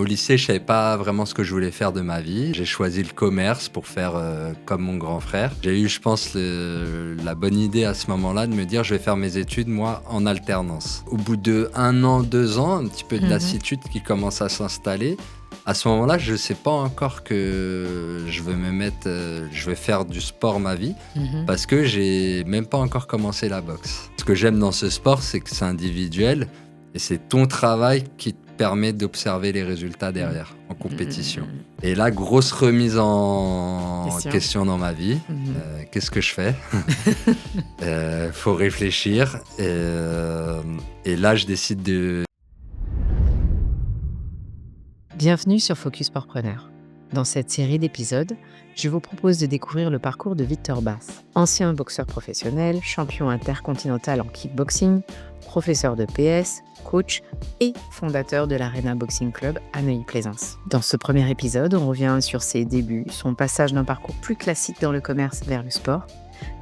Au lycée, je savais pas vraiment ce que je voulais faire de ma vie. J'ai choisi le commerce pour faire comme mon grand frère. J'ai eu, je pense, la bonne idée à ce moment-là de me dire je vais faire mes études, moi, en alternance. Au bout de 1 an, 2 ans, un petit peu de lassitude qui commence à s'installer. À ce moment-là, je ne sais pas encore que je veux je vais faire du sport ma vie parce que j'ai même pas encore commencé la boxe. Ce que j'aime dans ce sport, c'est que c'est individuel et c'est ton travail qui te permet d'observer les résultats derrière en compétition. Et là, grosse remise en question dans ma vie. Qu'est-ce que je fais? Faut réfléchir. Et là, je décide de... Bienvenue sur Focus Sportpreneur. Dans cette série d'épisodes, je vous propose de découvrir le parcours de Victor Bass, ancien boxeur professionnel, champion intercontinental en kickboxing, professeur de PS, coach et fondateur de l'Arena Boxing Club à Neuilly-Plaisance. Dans ce premier épisode, on revient sur ses débuts, son passage d'un parcours plus classique dans le commerce vers le sport,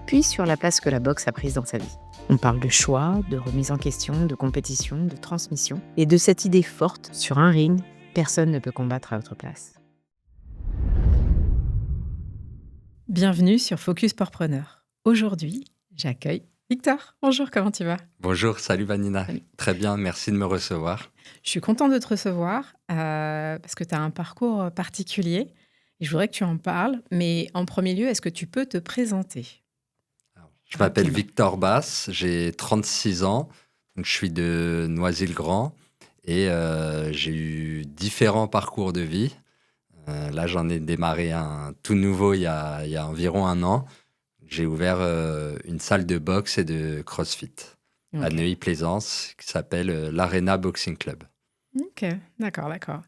puis sur la place que la boxe a prise dans sa vie. On parle de choix, de remise en question, de compétition, de transmission et de cette idée forte sur un ring. Personne ne peut combattre à votre place. Bienvenue sur Focus Sportpreneur. Aujourd'hui, j'accueille Victor. Bonjour, comment tu vas? Bonjour, salut Vanina. Salut. Très bien, merci de me recevoir. Je suis contente de te recevoir parce que tu as un parcours particulier et je voudrais que tu en parles. Mais en premier lieu, est-ce que tu peux te présenter? Je m'appelle Victor Bass, j'ai 36 ans, donc je suis de Noisy-le-Grand. Et j'ai eu différents parcours de vie. Là, j'en ai démarré un tout nouveau il y a environ 1 an. J'ai ouvert une salle de boxe et de crossfit à Neuilly-Plaisance qui s'appelle l'Arena Boxing Club. Ok, d'accord.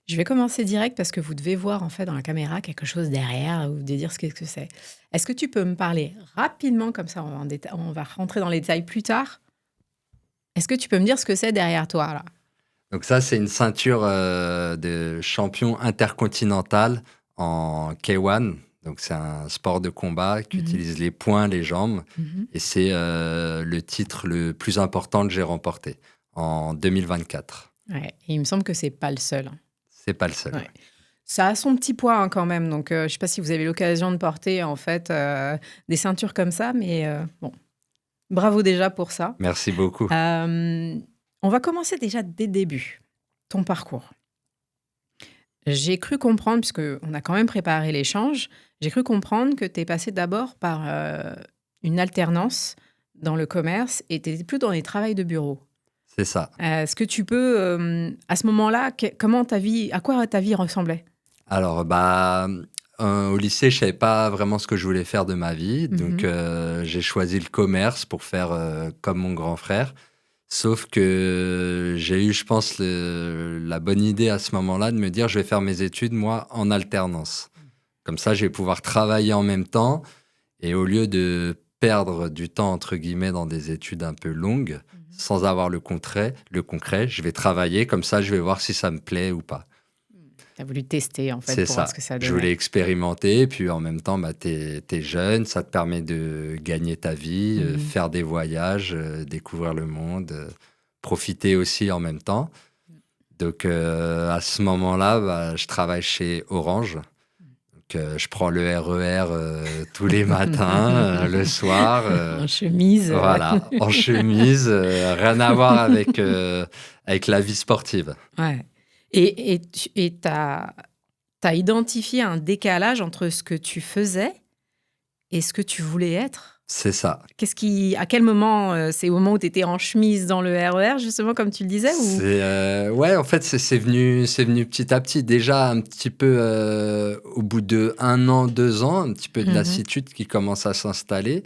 Je vais commencer direct parce que vous devez voir en fait dans la caméra quelque chose derrière ou de dire ce que c'est. Est-ce que tu peux me parler rapidement, comme ça on va rentrer dans les détails plus tard. Est-ce que tu peux me dire ce que c'est derrière toi là? Donc ça, c'est une ceinture de champion intercontinental en K1. Donc c'est un sport de combat qui utilise les poings, les jambes. Et c'est le titre le plus important que j'ai remporté en 2024. Ouais, et il me semble que c'est pas le seul. C'est pas le seul. Ouais. Ça a son petit poids quand même. Donc je sais pas si vous avez l'occasion de porter en fait des ceintures comme ça, mais bon, bravo déjà pour ça. Merci beaucoup. On va commencer déjà dès le début, ton parcours. J'ai cru comprendre, puisqu'on a quand même préparé l'échange, j'ai cru comprendre que tu es passé d'abord par une alternance dans le commerce et tu étais plus dans les travails de bureau. C'est ça. Est-ce que tu peux, à ce moment-là, à quoi ta vie ressemblait? Alors, au lycée, je savais pas vraiment ce que je voulais faire de ma vie. Donc, j'ai choisi le commerce pour faire comme mon grand frère. Sauf que j'ai eu, je pense, la bonne idée à ce moment-là de me dire je vais faire mes études, moi, en alternance. Comme ça, je vais pouvoir travailler en même temps. Et au lieu de perdre du temps, entre guillemets, dans des études un peu longues, sans avoir le concret, je vais travailler. Comme ça, je vais voir si ça me plaît ou pas. Tu as voulu tester, en fait, C'est pour ça. voir ce que ça donnait. Je voulais expérimenter. Puis en même temps, t'es jeune, ça te permet de gagner ta vie, faire des voyages, découvrir le monde, profiter aussi en même temps. Donc à ce moment-là, je travaille chez Orange. Donc, je prends le RER tous les matins, le soir. En chemise. Voilà, en chemise. Rien à voir avec la vie sportive. Ouais. Et tu as identifié un décalage entre ce que tu faisais et ce que tu voulais être? C'est ça. À quel moment? C'est au moment où tu étais en chemise dans le RER, justement, comme tu le disais? Ouais, en fait, c'est venu petit à petit. Déjà, un petit peu au bout de 1 an, 2 ans, un petit peu de lassitude qui commence à s'installer.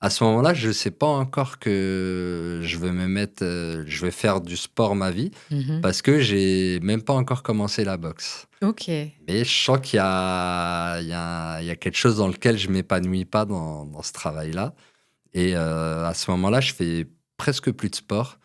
À ce moment-là, je ne sais pas encore que je vais faire du sport ma vie parce que j'ai même pas encore commencé la boxe. Ok. Mais je sens qu'il y a quelque chose dans lequel je m'épanouis pas dans ce travail-là. Et à ce moment-là, je fais presque plus de sport,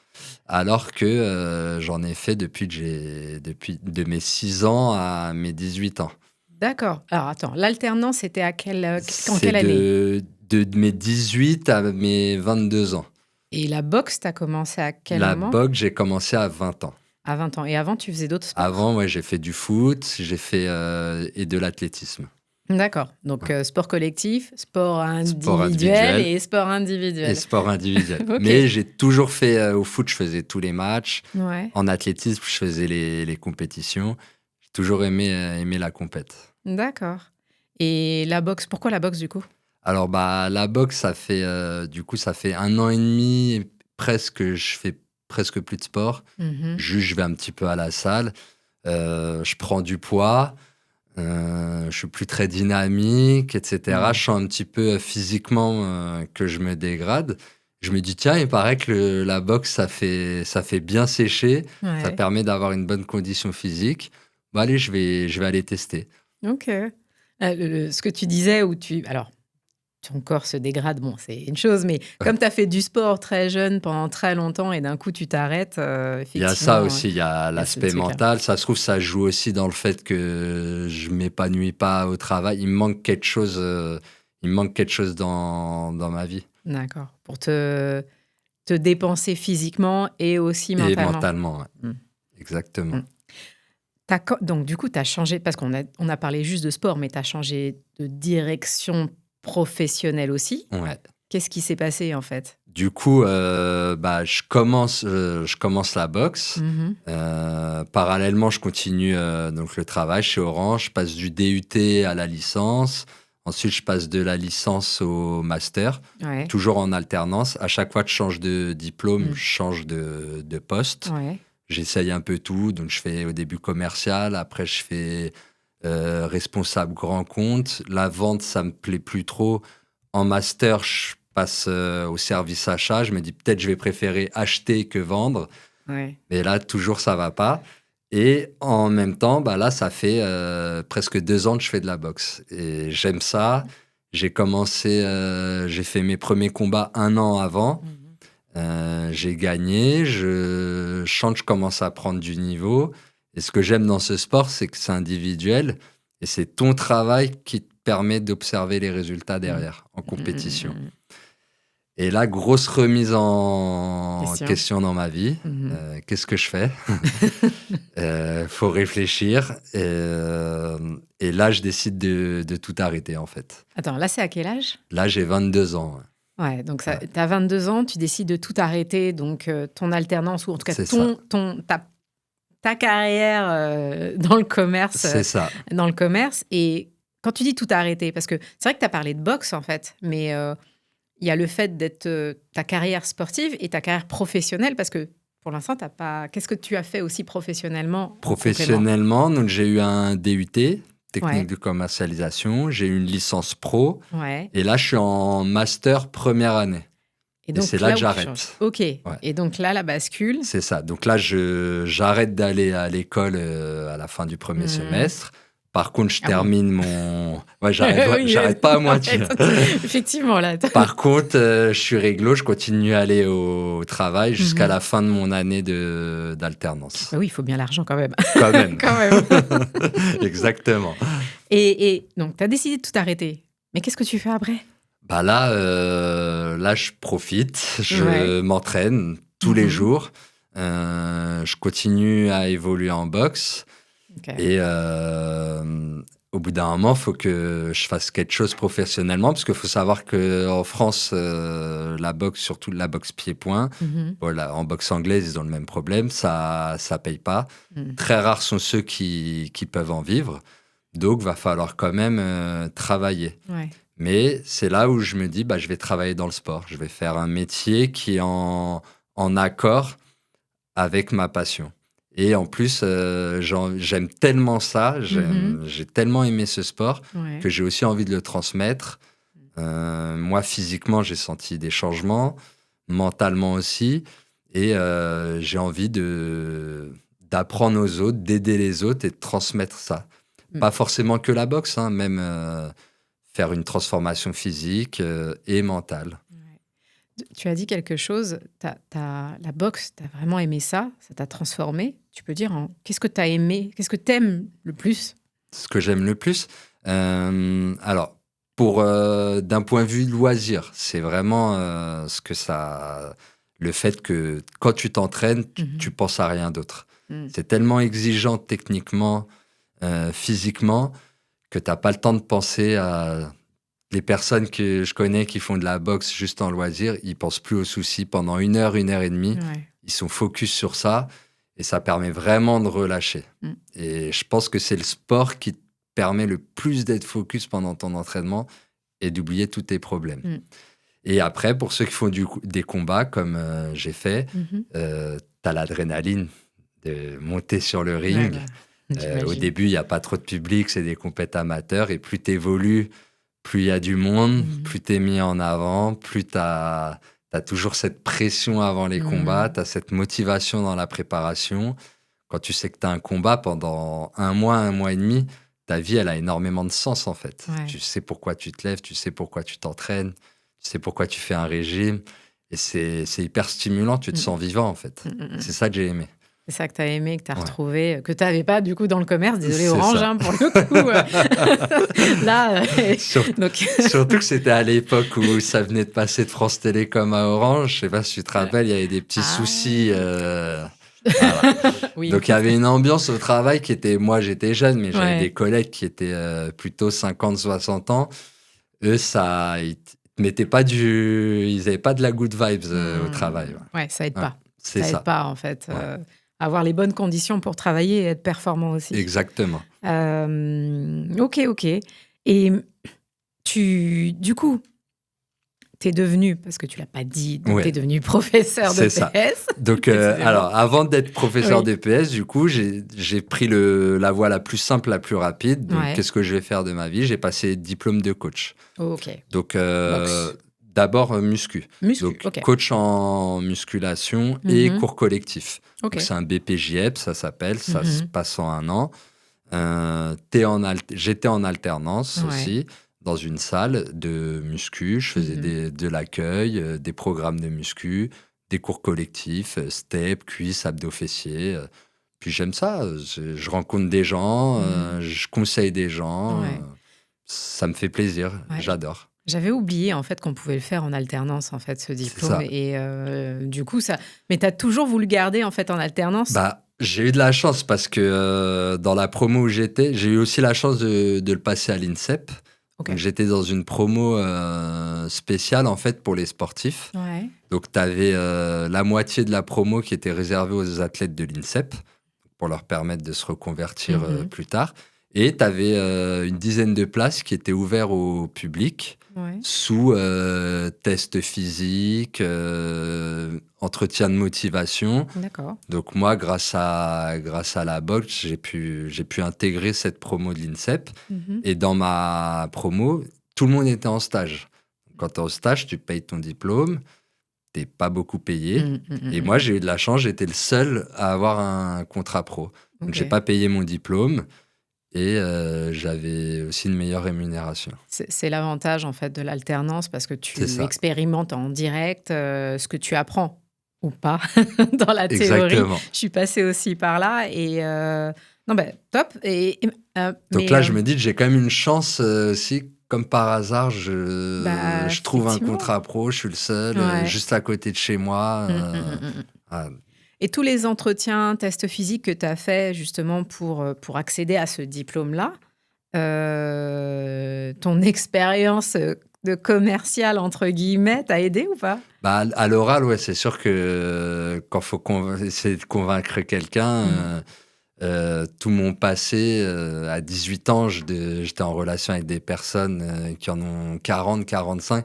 alors que j'en ai fait depuis de mes 6 ans à mes 18 ans. D'accord. Alors attends, l'alternance, c'était en quelle année? C'est de mes 18 à mes 22 ans. Et la boxe, tu as commencé à quel moment? La boxe, j'ai commencé à 20 ans. À 20 ans. Et avant, tu faisais d'autres sports? Avant, ouais, j'ai fait du foot, j'ai fait et de l'athlétisme. D'accord. Donc, sport collectif, sport Sport individuel individuel et sport et individuel. sport individuel. Ok. Mais j'ai toujours fait au foot, je faisais tous les matchs. Ouais. En athlétisme, je faisais les compétitions. J'ai toujours aimé la compète. D'accord. Et la boxe, pourquoi la boxe du coup? Alors, bah, la boxe, ça fait 1 an et demi, presque, que je fais presque plus de sport. Mhm. Juste, je vais un petit peu à la salle. Je prends du poids. Je suis plus très dynamique, etc. Ouais. Je sens un petit peu physiquement que je me dégrade. Je me dis, tiens, il paraît que la boxe, ça fait bien sécher. Ça Ouais. permet d'avoir une bonne condition physique. Bon, allez, je vais aller tester. Ok. Ce que tu disais, où alors, ton corps se dégrade, bon, c'est une chose, mais Ouais. comme tu as fait du sport très jeune pendant très longtemps et d'un coup tu t'arrêtes, Il y a ça effectivement, aussi, il y a il y a ce l'aspect truc-là. mental. Ça se trouve, ça joue aussi dans le fait que je m'épanouis pas au travail. Il me manque quelque chose dans ma vie. D'accord. Pour te dépenser physiquement et aussi Et mentalement. mentalement, ouais. Mm. Exactement. Mm. Donc, du coup, tu as changé, parce qu'on a parlé juste de sport, mais tu as changé de direction professionnelle aussi. Ouais. Qu'est-ce qui s'est passé, en fait? Du coup, bah, je commence la boxe. Mhm. Parallèlement, je continue donc le travail chez Orange. Je passe du DUT à la licence. Ensuite, je passe de la licence au master, Ouais. toujours en alternance. À chaque fois que je change de diplôme, Mm. je change de poste. Ouais. J'essaye un peu tout. Donc, je fais au début commercial. Après, je fais responsable grand compte. La vente, ça me plaît plus trop. En master, je passe au service achat. Je me dis peut-être je vais préférer acheter que vendre. Ouais. Mais là, toujours, ça va pas. Et en même temps, bah là, ça fait presque 2 ans que je fais de la boxe. Et j'aime ça. J'ai fait mes premiers combats 1 an avant. Mhm. J'ai gagné. Je sens que je commence à prendre du niveau. Et ce que j'aime dans ce sport, c'est que c'est individuel. Et c'est ton travail qui te permet d'observer les résultats Mm. derrière, en compétition. Mm. Et là, grosse remise en Question. question dans ma vie. Mhm. Qu'est-ce que je fais? Faut réfléchir. Et là, je décide de tout arrêter, en fait. Attends, là, c'est à quel âge? Là, j'ai 22 ans. Ouais, donc Ouais, tu as 22 ans, tu décides de tout arrêter, donc ton alternance, ou en tout cas c'est ça. ta carrière dans le commerce. C'est ça. Dans le commerce. Et quand tu dis tout arrêter, parce que c'est vrai que tu as parlé de boxe, en fait, mais il y a le fait d'être ta carrière sportive et ta carrière professionnelle, parce que pour l'instant, t'as pas. Qu'est-ce que tu as fait aussi professionnellement en complément? Professionnellement, donc j'ai eu un DUT, technique Ouais, de commercialisation. J'ai eu une licence pro. ouais. Et là, je suis en master première année. Et Et c'est donc là là que où tu changes. j'arrête. Ok. Ouais. Et donc là, la bascule. C'est ça. Donc là, j'arrête d'aller à l'école à la fin du premier Hmm. semestre. Par contre, je Ah oui. termine mon... Ouais, j'arrête pas à moitié. Effectivement, là. Par contre, je suis réglo, je continue à aller au travail jusqu'à Mhm. la fin de mon année d'alternance. Bah oui, il faut bien l'argent quand même. Quand même. Quand même. Exactement. Et donc, tu as décidé de tout arrêter. Mais qu'est-ce que tu fais après? Bah là, je profite, je Ouais. m'entraîne tous les Mhm. jours. Je continue à évoluer en boxe. Ok. Et au bout d'un moment, il faut que je fasse quelque chose professionnellement, parce qu'il faut savoir qu'en France, la boxe, surtout la boxe pied-point, Mhm. voilà, en boxe anglaise, ils ont le même problème, ça paye pas. Mhm. Très rares sont ceux qui peuvent en vivre, donc va falloir quand même travailler. Ouais. Mais c'est là où je me dis, bah, je vais travailler dans le sport, je vais faire un métier qui est en accord avec ma passion. Et en plus, j'aime tellement ça, Mhm. j'ai tellement aimé ce sport Ouais. que j'ai aussi envie de le transmettre. Moi, physiquement, j'ai senti des changements, mentalement aussi. Et j'ai envie d'apprendre aux autres, d'aider les autres et de transmettre ça. Mm. Pas forcément que la boxe, hein, même faire une transformation physique et mentale. Ouais. Tu as dit quelque chose, la boxe, tu as vraiment aimé ça, ça t'a transformé. Tu peux dire qu'est-ce que tu as aimé, qu'est-ce que tu aimes le plus? Ce que j'aime le plus, alors, d'un point de vue loisir, c'est vraiment le fait que quand tu t'entraînes, tu Mhm. penses à rien d'autre. C'est tellement exigeant techniquement, physiquement, que tu n'as pas le temps de penser à... Les personnes que je connais qui font de la boxe juste en loisir, ils pensent plus aux soucis pendant 1 heure et demie. Ouais. Ils sont focus sur ça et ça permet vraiment de relâcher. Et je pense que c'est le sport qui te permet le plus d'être focus pendant ton entraînement et d'oublier tous tes problèmes. Et après, pour ceux qui font des combats comme j'ai fait, tu as l'adrénaline de monter sur le ring. Au début, il n'y a pas trop de public, c'est des compétitions amateurs. Et plus tu évolues, plus il y a du monde, plus tu es mis en avant, plus tu as toujours cette pression avant les combats, tu as cette motivation dans la préparation. Quand tu sais que tu as un combat pendant 1 mois et demi, ta vie, elle a énormément de sens en fait. Ouais. Tu sais pourquoi tu te lèves, tu sais pourquoi tu t'entraînes, tu sais pourquoi tu fais un régime. Et c'est hyper stimulant, tu te sens vivant en fait. C'est ça que j'ai aimé. C'est ça que tu as aimé, que tu as retrouvé, que tu n'avais pas du coup dans le commerce. Désolé C'est Orange ça. pour le coup. Là, donc... Surtout que c'était à l'époque où ça venait de passer de France Télécom à Orange. Je sais pas si tu te rappelles, il y avait des petits soucis. Voilà. Oui. Donc il y avait une ambiance au travail qui était... Moi j'étais jeune, mais j'avais des collègues qui étaient plutôt 50-60 ans. Eux, ils n'avaient pas de la good vibes au travail. Ouais, ça aide pas. C'est ça. Ça aide pas en fait. Avoir les bonnes conditions pour travailler et être performant aussi. Exactement. Ok. Et du coup, tu es devenu, parce que tu l'as pas dit, donc tu es devenu professeur de PS. Ça. Donc, alors, avant d'être professeur de PS, du coup, j'ai pris la voie la plus simple, la plus rapide. Donc, qu'est-ce que je vais faire de ma vie ? J'ai passé diplôme de coach. Ok. Donc, d'abord, muscu. Donc, coach en musculation et cours collectif. Donc, c'est un BPJEP, ça s'appelle. Ça se passe en 1 an. J'étais en alternance aussi dans une salle de muscu. Je faisais de l'accueil, des programmes de muscu, des cours collectifs, step, cuisses, abdos fessiers. Puis j'aime ça. Je rencontre des gens, je conseille des gens. Ça me fait plaisir. J'adore. J'avais oublié en fait qu'on pouvait le faire en alternance en fait ce diplôme et du coup ça. Mais t'as toujours voulu garder en fait en alternance ? J'ai eu de la chance parce que dans la promo où j'étais, j'ai eu aussi la chance de le passer à l'INSEP. Donc, j'étais dans une promo spéciale en fait pour les sportifs. Donc tu avais la moitié de la promo qui était réservée aux athlètes de l'INSEP pour leur permettre de se reconvertir plus tard. Et tu avais une dizaine de places qui étaient ouvertes au public sous test physique, entretien de motivation. D'accord. Donc moi, grâce à la boxe, j'ai pu intégrer cette promo de l'INSEP. Et dans ma promo, tout le monde était en stage. Quand tu es en stage, tu payes ton diplôme. Tu n'es pas beaucoup payé. Et moi, j'ai eu de la chance. J'étais le seul à avoir un contrat pro. Donc, je n'ai pas payé mon diplôme. Et j'avais aussi une meilleure rémunération. C'est l'avantage en fait de l'alternance parce que tu expérimentes en direct ce que tu apprends ou pas dans la théorie. Exactement. Je suis passée aussi par là et top. Donc là, je me dis, j'ai quand même une chance aussi. Comme par hasard, je trouve un contrat pro, je suis le seul, juste à côté de chez moi. Et tous les entretiens, tests physiques que tu as fait justement pour accéder à ce diplôme-là, ton expérience de commercial, entre guillemets, t'a aidé ou pas ? À l'oral, c'est sûr que quand il faut essayer de convaincre quelqu'un, tout mon passé, à 18 ans, j'étais en relation avec des personnes qui en ont 40, 45.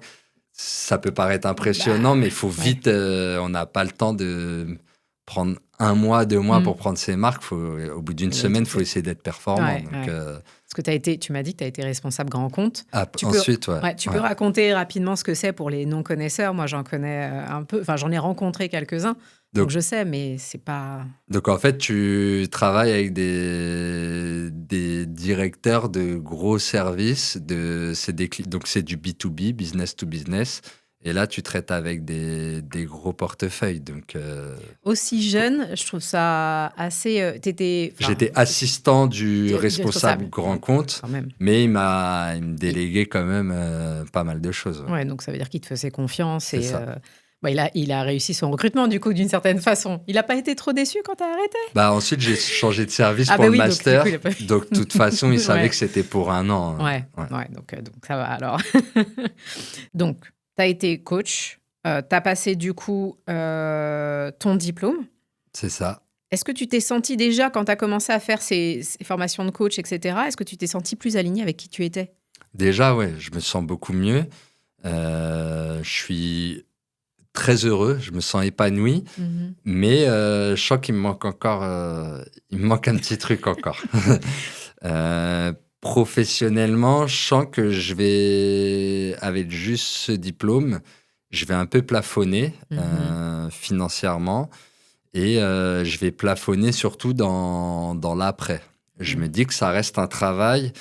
Ça peut paraître impressionnant, mais il faut vite, on n'a pas le temps de prendre 1 mois, 2 mois pour prendre ses marques. Au bout d'une semaine, il faut essayer d'être performant. Parce que tu m'as dit que tu as été responsable grand compte. Ensuite, tu peux raconter rapidement ce que c'est pour les non-connaisseurs. Moi, j'en connais un peu. Enfin, j'en ai rencontré quelques-uns. Donc je sais, mais c'est pas... Donc, en fait, tu travailles avec des directeurs de gros services. Donc, c'est du B2B, business to business. Et là, tu traites avec des gros portefeuilles. Donc, aussi jeune, je trouve ça assez... J'étais assistant du responsable grand compte, mais il me déléguait quand même pas mal de choses. Ouais, donc ça veut dire qu'il te faisait confiance. Et, Bah, il a réussi son recrutement, du coup, d'une certaine façon. Il n'a pas été trop déçu quand tu as arrêté? Bah, ensuite, j'ai changé de service Ah pour bah le oui, donc du master. coup, il a pas Donc, de toute façon, il savait Ouais. que c'était pour 1 an. Ouais, Ouais, ouais, donc ça va alors. Donc, tu as été coach, tu as passé du coup ton diplôme. c'est ça. Est-ce que tu t'es senti déjà, quand tu as commencé à faire ces formations de coach, etc., est-ce que tu t'es senti plus aligné avec qui tu étais? Déjà, ouais, je me sens beaucoup mieux. Je suis très heureux, je me sens épanoui, Mhm. mais je sens qu'il me manque encore, il me manque un petit truc encore. Professionnellement, je sens que je vais, avec juste ce diplôme, je vais un peu plafonner financièrement et je vais plafonner surtout dans l'après. Je me dis que ça reste un travail,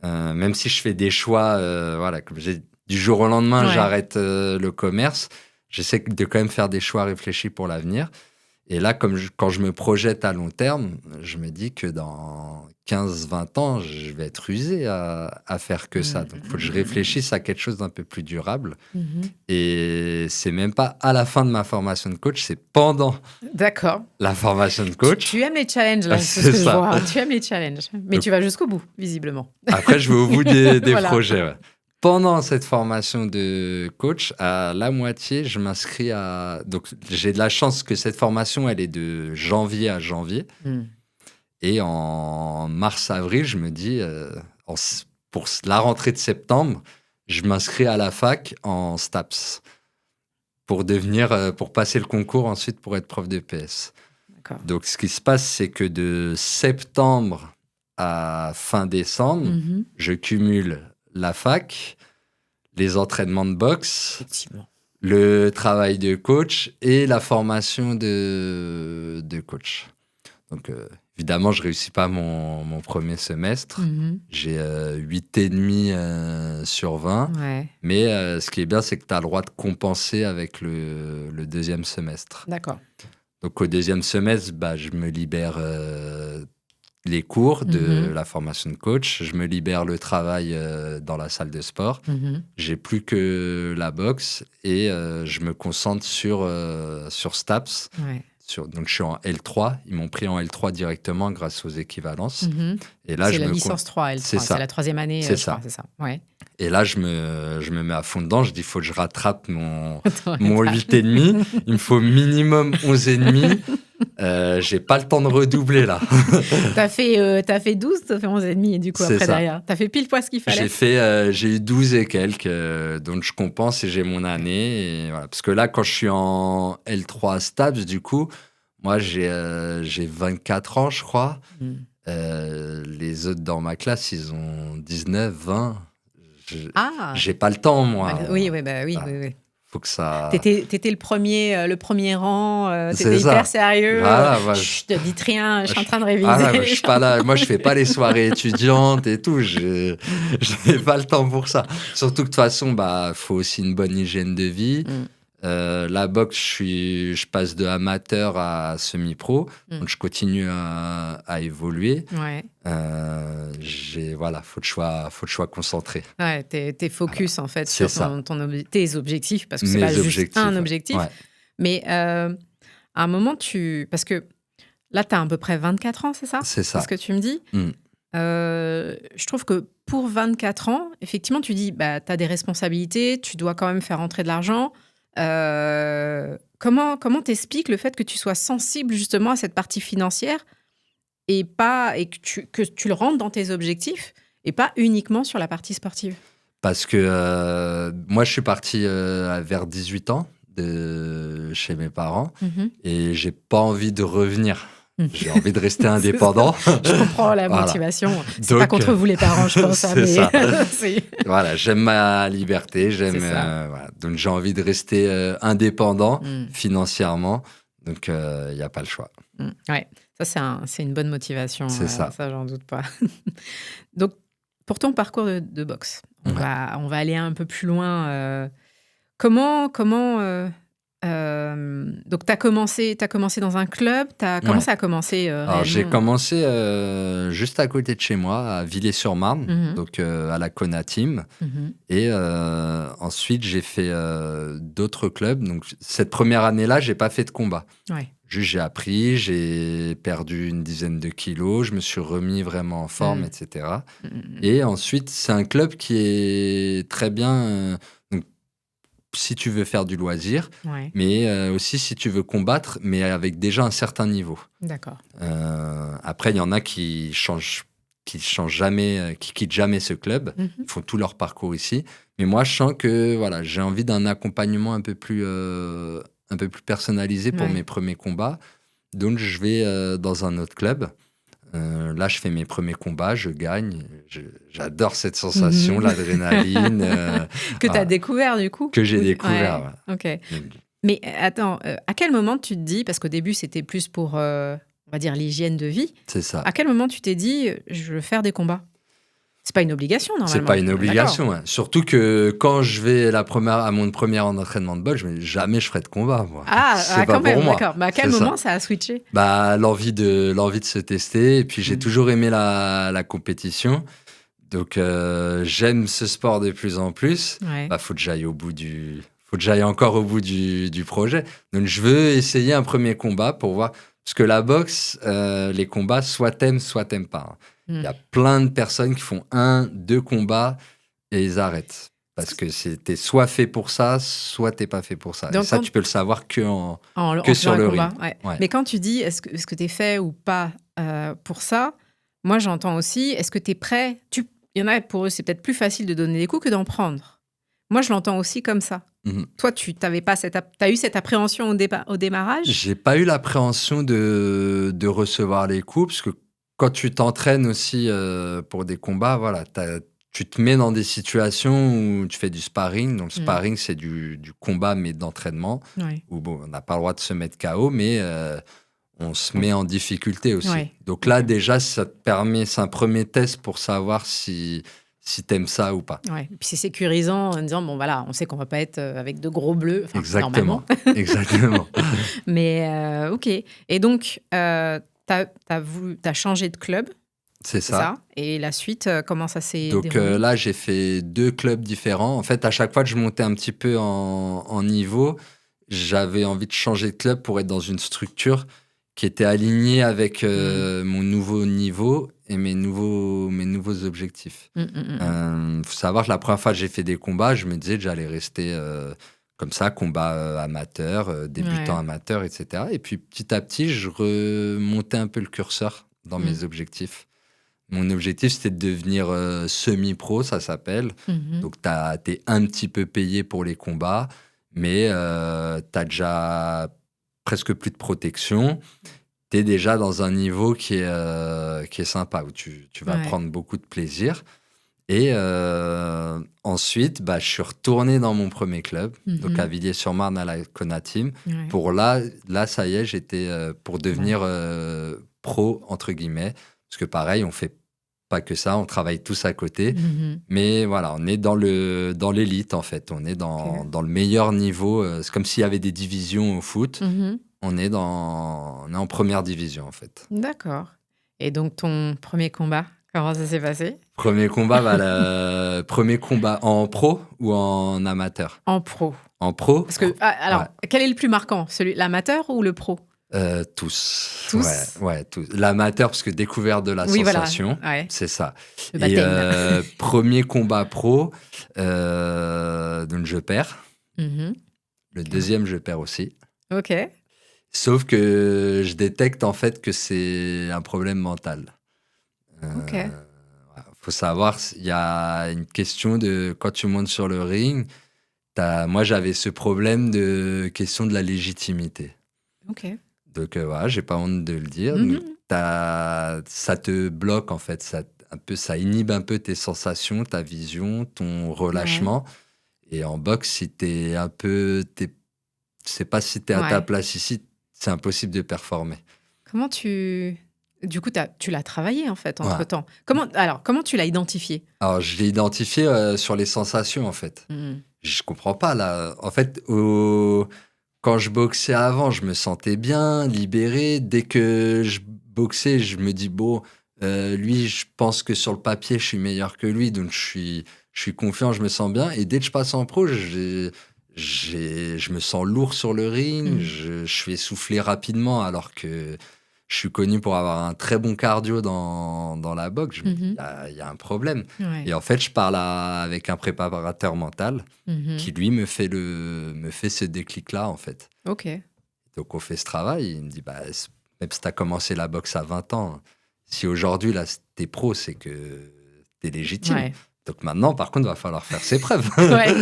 même si je fais des choix, voilà, comme j'ai du jour au lendemain, Ouais. j'arrête le commerce. J'essaie de quand même faire des choix réfléchis pour l'avenir. Et là, quand je me projette à long terme, je me dis que dans 15-20 ans, je vais être usé à faire que ça. Donc, il faut que je réfléchisse à quelque chose d'un peu plus durable. Mhm. Et c'est même pas à la fin de ma formation de coach, c'est pendant D'accord. la formation de coach. Tu aimes les challenges, là, c'est ce C'est que je ça. vois. Tu aimes les challenges. Mais Donc, tu vas jusqu'au bout, visiblement. après, je vais au bout des Voilà. projets. Ouais. Pendant cette formation de coach, à la moitié, je m'inscris à... Donc, j'ai de la chance que cette formation, elle est de janvier à janvier. Mm. Et en mars-avril, je me dis, pour la rentrée de septembre, je m'inscris à la fac en STAPS pour passer le concours ensuite pour être prof de PS. D'accord. Donc, ce qui se passe, c'est que de septembre à fin décembre, Mhm. je cumule la fac, les entraînements de boxe, Effectivement. le travail de coach et la formation de coach. Donc, évidemment, je réussis pas mon premier semestre. Mhm. J'ai 8,5 sur 20. Ouais, Mais ce qui est bien, c'est que tu as le droit de compenser avec le deuxième semestre. d'accord. Donc, au deuxième semestre, bah, je me libère les cours de la formation de coach. Je me libère le travail dans la salle de sport. Mhm. J'ai plus que la boxe et je me concentre sur STAPS. Ouais. Donc, je suis en L3. Ils m'ont pris en L3 directement grâce aux équivalences. Mhm. Et là, C'est la licence 3, L3. C'est ça. C'est la troisième année, C'est je crois, ça. c'est ça. Ouais. Et là, je me mets à fond dedans. Je dis, il faut que je rattrape mon Attends, 8,5. Il me faut minimum 11,5. J'ai pas le temps de redoubler, là. T'as fait 12, t'as fait 11 et demi, et du coup, C'est après, ça. derrière. T'as fait pile poids ce qu'il fallait. J'ai eu 12 et quelques, donc je compense et j'ai mon année. Et voilà. Parce que là, quand je suis en L3 STAPS, du coup, moi, j'ai 24 ans, je crois. Mm. Les autres dans ma classe, ils ont 19, 20. Ah, J'ai pas le temps, moi. oui, oui, bah oui, Ah, oui, oui. faut que ça... T'étais le premier rang, C'est t'étais hyper ça. sérieux. Voilà, voilà. Chut, te dites rien, je suis en Je- train de réviser. Ah là, je suis pas là. Moi, je fais pas les soirées étudiantes et tout. Je n'ai pas le temps pour ça. Surtout que de toute façon, bah, faut aussi une bonne hygiène de vie. Mm. La boxe, je passe de amateur à semi-pro. Mm. Donc, je continue à évoluer. Ouais, Voilà, faut que je sois concentré. ouais, t'es focus en fait C'est sur tes objectifs, parce que c'est Mes pas juste objectifs, un ouais. objectif. Ouais. Mais à un moment, parce que là, tu as à peu près 24 ans, c'est ça? C'est ça. C'est ce que tu me dis? Mm. Je trouve que pour 24 ans, effectivement, tu dis, bah, tu as des responsabilités, tu dois quand même faire rentrer de l'argent. Comment t'expliques le fait que tu sois sensible justement à cette partie financière et que tu le rentres dans tes objectifs et pas uniquement sur la partie sportive? Parce que moi, je suis parti vers 18 ans de chez mes parents et j'ai pas envie de revenir. J'ai envie de rester indépendant. Je comprends la Voilà. motivation. C'est Donc, pas contre vous les parents, je pense. c'est Mais ça. c'est- Voilà, j'aime ma liberté, C'est ça. voilà. Donc j'ai envie de rester indépendant Mm. financièrement. Donc il n'y a pas le choix. Ouais, ça c'est une bonne motivation. C'est ça. Ça, j'en doute pas. Donc, pour ton parcours de boxe, on Ouais. va aller un peu plus loin. Comment Donc, tu as commencé dans un club. Comment Ouais. ça a commencé Alors, j'ai réellement? commencé juste à côté de chez moi, à Villers-sur-Marne, Mhm. donc à la Conatim. Mhm. Et ensuite, j'ai fait d'autres clubs. Donc, cette première année-là, j'ai pas fait de combat. Ouais. Juste, j'ai appris, j'ai perdu une dizaine de kilos, je me suis remis vraiment en forme, Mm. etc. Mm, mm, mm. Et ensuite, c'est un club qui est très bien, donc, si tu veux faire du loisir, Ouais, mais aussi si tu veux combattre, mais avec déjà un certain niveau. d'accord. Après, il y en a qui changent jamais, qui quittent jamais ce club. Mhm. Ils font tout leur parcours ici. Mais moi, je sens que voilà, j'ai envie d'un accompagnement un peu plus personnalisé pour Ouais. mes premiers combats. Donc, je vais dans un autre club. Là, je fais mes premiers combats, je gagne. J'adore cette sensation, Mhm. l'adrénaline Que tu as voilà, découvert du coup? que j'ai Ouais, découvert. ok. Voilà. Mais attends, à quel moment tu te dis, parce qu'au début c'était plus pour, on va dire, l'hygiène de vie, C'est ça. à quel moment tu t'es dit, je veux faire des combats? C'est pas une obligation C'est pas normalement, une on est d'accord? obligation, hein. Surtout que quand je vais à mon premier entraînement de boxe, je me dis jamais je ferai de combat, moi. C'est pas Quand pour même, moi. d'accord. Mais à quel C'est ça. moment ça a switché? Bah, l'envie de se tester. Et puis, j'ai Mm. toujours aimé la compétition. Donc, j'aime ce sport de plus en plus. Ouais. Bah, faut que j'aille encore au bout du projet. Donc, je veux essayer un premier combat pour voir. Parce que la boxe, les combats, soit t'aimes pas, hein. Il y Mm. a plein de personnes qui font 2 combats et ils arrêtent. Parce que t'es soit fait pour ça, soit t'es pas fait pour ça. Et Donc ça, quand tu peux le savoir en que faisant sur un le combat, ring. ouais. Ouais. Mais quand tu dis est-ce que tu es fait ou pas pour ça, moi j'entends aussi est-ce que tu es prêt? Il y en a pour eux, c'est peut-être plus facile de donner des coups que d'en prendre. Moi, je l'entends aussi comme ça. Mhm. Toi, tu t'avais pas t'as eu cette appréhension au démarrage? J'ai pas eu l'appréhension de recevoir les coups, parce que quand tu t'entraînes aussi pour des combats, voilà, tu te mets dans des situations où tu fais du sparring. Donc, le Mm. sparring, c'est du combat, mais d'entraînement, Ouais. où bon, on n'a pas le droit de se mettre KO, mais on se met en difficulté aussi. Ouais. Donc là, Ok. déjà, ça te permet, c'est un premier test pour savoir si t'aimes ça ou pas. Ouais. Et puis c'est sécurisant en disant bon voilà, on sait qu'on va pas être avec de gros bleus, enfin normalement. Exactement. Exactement. Mais ok. Et donc t'as changé de club, C'est c'est ça. ça? Et la suite, comment ça s'est Donc déroulé? là, j'ai fait 2 clubs différents. En fait, à chaque fois que je montais un petit peu en niveau, j'avais envie de changer de club pour être dans une structure qui était alignée avec Mm. mon nouveau niveau et mes nouveaux objectifs. Mm, mm, mm. Faut savoir que la première fois que j'ai fait des combats, je me disais que j'allais rester comme ça, combat amateur, débutant Ouais. amateur, etc. Et puis petit à petit, je remontais un peu le curseur dans Mm. mes objectifs. Mon objectif, c'était de devenir semi-pro, ça s'appelle. Mhm. Donc, t'es un petit peu payé pour les combats, mais t'as déjà presque plus de protection. T'es déjà dans un niveau qui est sympa, où tu vas Ouais. prendre beaucoup de plaisir. Et ensuite, bah, je suis retourné dans mon premier club, donc à Mhm. Villiers-sur-Marne, à la Conatim. Ouais. Pour là, ça y est, j'étais pour devenir pro, entre guillemets. Parce que pareil, on fait pas que ça, on travaille tous à côté. Mhm. Mais voilà, on est dans l'élite, en fait. On est Ok. dans le meilleur niveau. C'est comme s'il y avait des divisions au foot. Mhm. On est en première division, en fait. D'accord. Et donc ton premier combat, comment ça s'est passé? Premier combat en pro ou en amateur? En pro. En pro? Parce que alors, quel est le plus marquant? L'amateur ou le pro? Tous. Tous? Ouais, tous. L'amateur, parce que découvert de la Oui, voilà. sensation, Ouais. c'est ça. Le Et baptême. premier combat pro, donc je perds. Mhm. Le deuxième, je perds aussi. Ok. Sauf que je détecte en fait que c'est un problème mental. Ok. Faut savoir, il y a une question de quand tu montes sur le ring, moi j'avais ce problème de question de la légitimité. Ok. Donc voilà, j'ai pas honte de le dire. Donc, Mhm. ça te bloque en fait, ça inhibe un peu tes sensations, ta vision, ton relâchement. Et en boxe, si je sais pas si t'es à ta Ouais. place ici, c'est impossible de performer. Comment du coup, tu l'as travaillé en fait Ouais. entre-temps. Comment tu l'as identifié? Alors je l'ai identifié sur les sensations en fait. Mhm. Je comprends pas là. En fait, quand je boxais avant, je me sentais bien, libéré. Dès que je boxais, je me dis, bon, lui, je pense que sur le papier, je suis meilleur que lui, donc je suis confiant, je me sens bien. Et dès que je passe en pro, je me sens lourd sur le ring, Mmh. je suis essoufflé rapidement, alors que je suis connu pour avoir un très bon cardio dans la boxe. Je me dis, Mmh. il y a un problème. Ouais. Et en fait, je parle avec un préparateur mental Mmh. qui, lui, me fait ce déclic-là, en fait. OK. Donc, on fait ce travail. Il me dit, bah, même si tu as commencé la boxe à 20 ans, si aujourd'hui, là, t'es pro, c'est que t'es légitime. Ouais. Donc maintenant, par contre, il va falloir faire ses preuves. Ouais.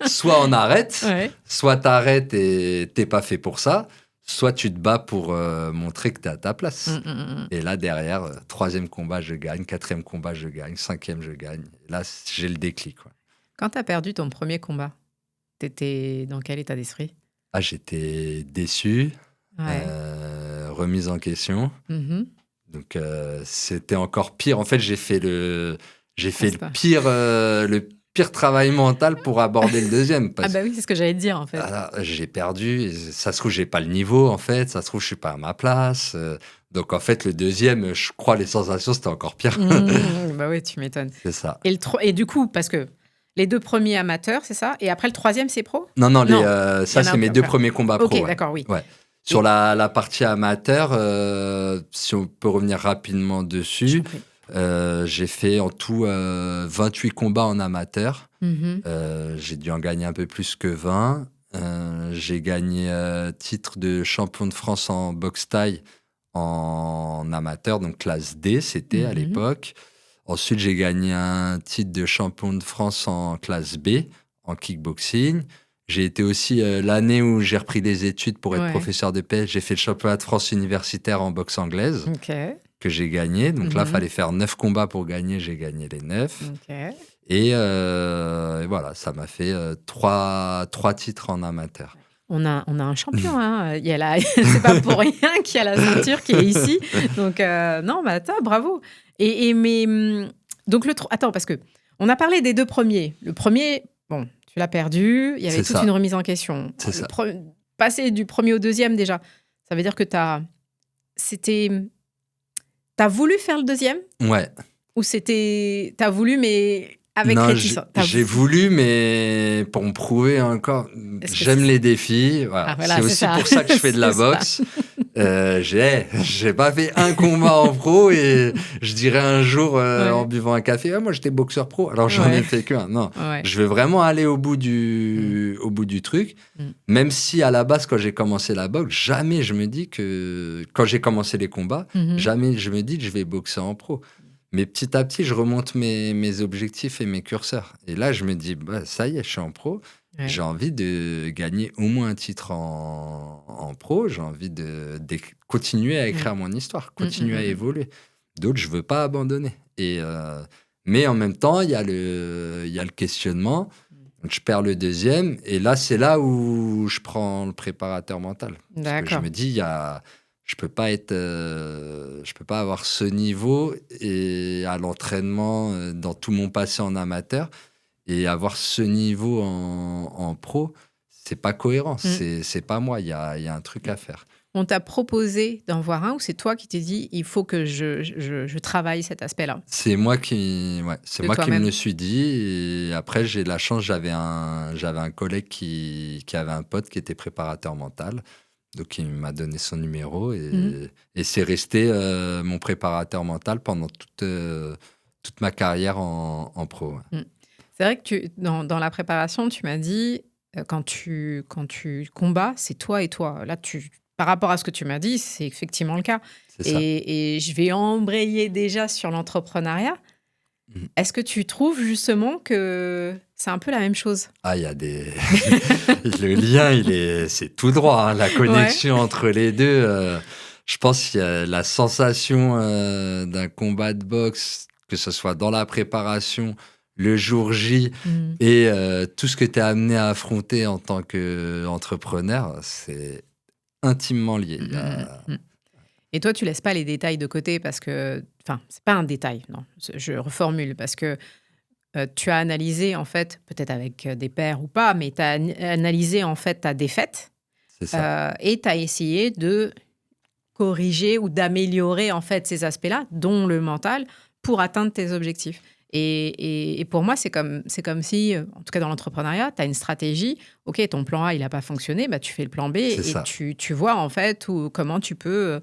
Soit on arrête, Ouais. soit t'arrêtes et t'es pas fait pour ça, soit tu te bats pour montrer que t'es à ta place. Mmh. Et là, derrière, troisième combat, je gagne, quatrième combat, je gagne, cinquième, je gagne. Et là, j'ai le déclic, quoi. Quand tu as perdu ton premier combat, tu étais dans quel état d'esprit? Ah, j'étais déçu, Ouais. remise en question. Mmh. Donc, c'était encore pire. En fait, j'ai fait Pense pas. le pire travail mental pour aborder le deuxième. Ah bah oui, c'est ce que j'allais te dire, en fait. J'ai perdu. Et ça se trouve, j'ai pas le niveau, en fait. Ça se trouve, je suis pas à ma place. Donc, en fait, le deuxième, je crois, les sensations, c'était encore pire. Bah oui, tu m'étonnes. C'est ça. Et du coup, parce que les 2 premiers amateurs, c'est ça? Et après le troisième, c'est pro? Non, Non, il y ça, en a c'est mes deux encore. premiers combats pro. OK, Ouais. d'accord, oui. Ouais. Sur la partie amateur, si on peut revenir rapidement Je dessus, t'en prie. j'ai fait en tout 28 combats en amateur. Mmh. J'ai dû en gagner un peu plus que 20. J'ai gagné titre de champion de France en boxe thaï en amateur, donc classe D, c'était à Mmh. l'époque. Ensuite, j'ai gagné un titre de champion de France en classe B, en kickboxing. J'ai été aussi, l'année où j'ai repris les études pour être Ouais. professeur de PS, j'ai fait le championnat de France universitaire en boxe anglaise, OK. que j'ai gagné. Donc là, il Mmh. fallait faire 9 combats pour gagner, j'ai gagné les 9. OK. Et voilà, ça m'a fait 3 titres en amateur. On a un champion, hein, il y a c'est pas pour rien qu'il y a la ceinture qui est ici. Donc non, bah top, bravo. Mais donc attends, parce qu'on a parlé des 2 premiers. Le premier, bon, tu l'as perdu, il y avait C'est toute ça. une remise en question. C'est ça. Passer du premier au deuxième, déjà, ça veut dire que t'as voulu faire le deuxième? Ouais. Ou t'as voulu, mais avec Non, réticence? j'ai voulu, mais pour me prouver encore, Est-ce que j'aime c'est- les défis. Voilà. Ah, voilà, C'est c'est aussi ça. pour ça que je fais de la C'est ça. boxe. J'ai pas fait un combat en pro et je dirais un jour Ouais. en buvant un café, ah, moi j'étais boxeur pro. Alors j'en Ouais. ai fait qu'un. Non, Ouais. je veux vraiment aller au bout du truc. Mm. Même si à la base, quand j'ai commencé la boxe, jamais je me dis que quand j'ai commencé les combats, Mhm. jamais je me dis que je vais boxer en pro. Mais petit à petit, je remonte mes objectifs et mes curseurs. Et là, je me dis, bah, ça y est, je suis en pro. Ouais. J'ai envie de gagner au moins un titre en pro. J'ai envie de continuer à écrire mon histoire, continuer à évoluer. D'autres, je veux pas abandonner. Mais en même temps, il y a le questionnement. Donc, je perds le deuxième. Et là, c'est là où je prends le préparateur mental. Parce que je D'accord. me dis, je peux pas avoir ce niveau et à l'entraînement dans tout mon passé en amateur et avoir ce niveau en pro, c'est pas cohérent. C'est pas moi. Il y a un truc à faire. On t'a proposé d'en voir un ou c'est toi qui t'es dit il faut que je travaille cet aspect-là? C'est moi qui me toi-même. le suis dit. Et après, j'ai de la chance, j'avais un collègue qui avait un pote qui était préparateur mental. Donc, il m'a donné son numéro et c'est resté mon préparateur mental pendant toute ma carrière en pro. Ouais. C'est vrai que dans la préparation, tu m'as dit quand tu combats, c'est toi et toi. Là, par rapport à ce que tu m'as dit, c'est effectivement le cas. C'est ça. Et je vais embrayer déjà sur l'entrepreneuriat. Est-ce que tu trouves justement que c'est un peu la même chose? Ah, il y a le lien, c'est tout droit, hein, la connexion entre les deux. Je pense qu'il y a la sensation d'un combat de boxe, que ce soit dans la préparation, le jour J, et tout ce que tu es amené à affronter en tant qu'entrepreneur, c'est intimement lié. Et toi, tu laisses pas les détails de côté parce que... Enfin, c'est pas un détail, non. Je reformule parce que tu as analysé, en fait, peut-être avec des pairs ou pas, mais tu as analysé, en fait, ta défaite C'est ça. Et tu as essayé de corriger ou d'améliorer en fait ces aspects-là, dont le mental, pour atteindre tes objectifs. Et pour moi, c'est comme si, en tout cas dans l'entrepreneuriat, tu as une stratégie. OK, ton plan A, il n'a pas fonctionné, bah, tu fais le plan B C'est et ça. tu vois en fait comment tu peux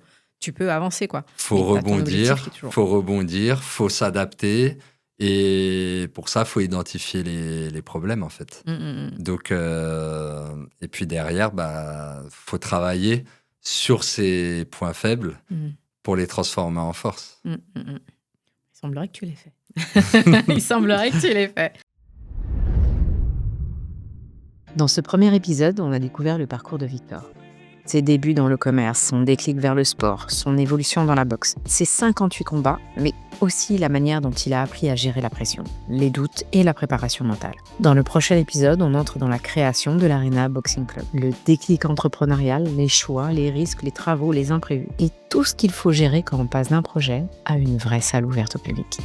avancer, quoi. Faut Mais tu as ton objectif qui est toujours. rebondir, faut s'adapter. Et pour ça, faut identifier les problèmes, en fait. Mm, mm, mm. Donc, et puis derrière, bah, faut travailler sur ces points faibles Mm, pour les transformer en force. mm, mm, mm. Il semblerait que tu l'aies fait. Il semblerait que tu l'aies fait. Dans ce premier épisode, on a découvert le parcours de Victor. Ses débuts dans le commerce, son déclic vers le sport, son évolution dans la boxe, ses 58 combats, mais aussi la manière dont il a appris à gérer la pression, les doutes et la préparation mentale. Dans le prochain épisode, on entre dans la création de l'Arena Boxing Club, le déclic entrepreneurial, les choix, les risques, les travaux, les imprévus et tout ce qu'il faut gérer quand on passe d'un projet à une vraie salle ouverte au public.